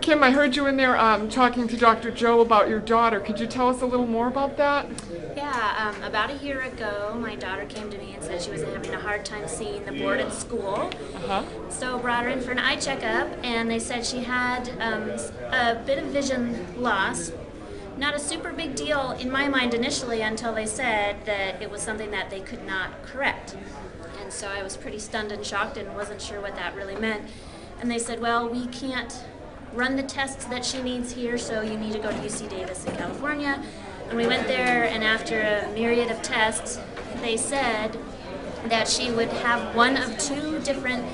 Kim, I heard you in there talking to Dr. Joe about your daughter. Could you tell us a little more about that? Yeah, about a year ago, my daughter came to me and said she was having a hard time seeing the board at school. So brought her in for an eye checkup, and they said she had a bit of vision loss. Not a super big deal in my mind initially until they said that it was something that they could not correct. And so I was pretty stunned and shocked and wasn't sure what that really meant. And they said, well, we can't run the tests that she needs here, so you need to go to UC Davis in California. And we went there, and after a myriad of tests, they said that she would have one of two different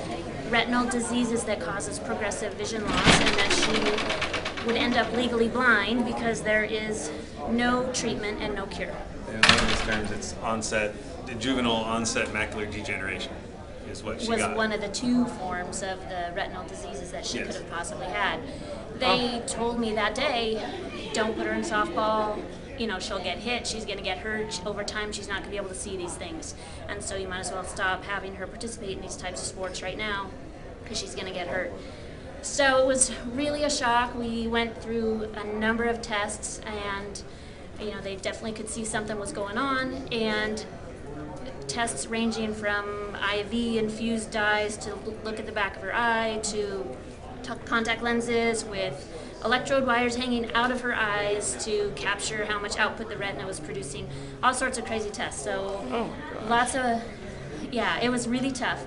retinal diseases that causes progressive vision loss, and that she would end up legally blind because there is no treatment and no cure. In layman's terms, it's juvenile onset macular degeneration is what she got. Was one of the two forms of the retinal diseases that she could have possibly had. They told me that day, don't put her in softball, you know, she'll get hit, she's going to get hurt, over time she's not going to be able to see these things. And so you might as well stop having her participate in these types of sports right now because she's going to get hurt. So it was really a shock. We went through a number of tests, and you know, they definitely could see something was going on, and tests ranging from IV infused dyes to look at the back of her eye to contact lenses with electrode wires hanging out of her eyes to capture how much output the retina was producing, all sorts of crazy tests. So lots of, yeah, it was really tough.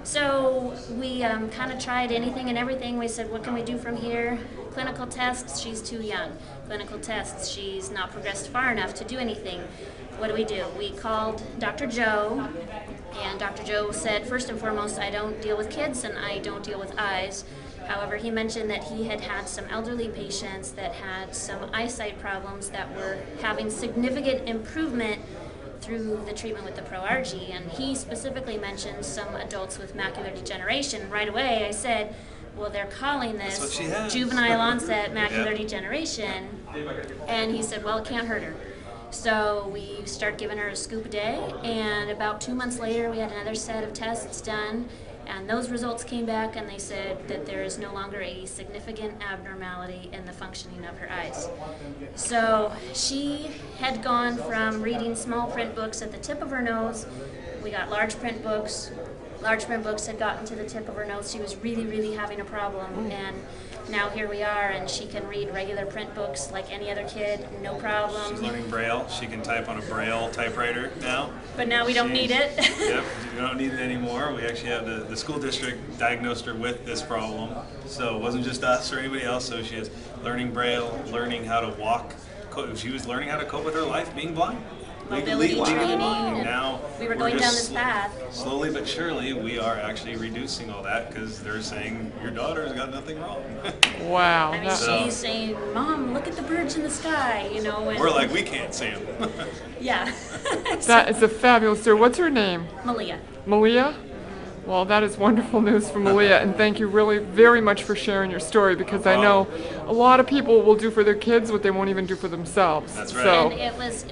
So we kind of tried anything and everything. We said, what can we do from here? Clinical tests, she's too young. Clinical tests, she's not progressed far enough to do anything. What do? We called Dr. Joe, and Dr. Joe said, first and foremost, I don't deal with kids and I don't deal with eyes. However, he mentioned that he had had some elderly patients that had some eyesight problems that were having significant improvement through the treatment with the ProRG, and he specifically mentioned some adults with macular degeneration. Right away I said, well, they're calling this juvenile onset macular degeneration, and he said, well, it can't hurt her. So we started giving her a scoop a day, and about 2 months later we had another set of tests done, and those results came back, and they said that there is no longer a significant abnormality in the functioning of her eyes. So she had gone from reading small print books at the tip of her nose. We got large print books. Large print books had gotten to the tip of her nose. She was really, really having a problem. And now here we are, and she can read regular print books like any other kid, no problem. She's learning Braille. She can type on a Braille typewriter now. But now we don't need it. Yep, we don't need it anymore. We actually have the school district diagnosed her with this problem. So it wasn't just us or anybody else. So she is learning Braille, learning how to walk. She was learning how to cope with her life being blind. Mobility training. Now we were going down this path. Slowly but surely, we are actually reducing all that because they're saying your daughter's got nothing wrong. Wow. I mean, she's saying, "Mom, look at the birds in the sky," you know. And we're like, we can't see them. Yeah. That is a fabulous story. What's her name? Malia. Malia? Well, that is wonderful news for Malia, and thank you really very much for sharing your story, because I know a lot of people will do for their kids what they won't even do for themselves. That's right. So, and it was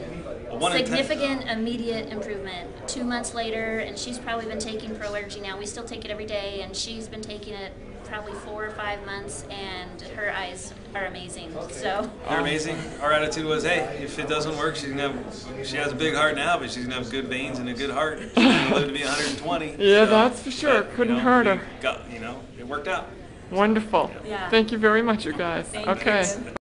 significant, immediate improvement. 2 months later, and she's probably been taking ProRG now. We still take it every day, and she's been taking it probably 4 or 5 months, and her eyes are amazing. So they're amazing. Our attitude was, hey, if it doesn't work, she has a big heart now, but she's gonna have good veins and a good heart. She's gonna live to be 120. Yeah, so, that's for sure. Couldn't hurt her. It worked out. Wonderful. Yeah. Thank you very much, you guys. Thank okay. you.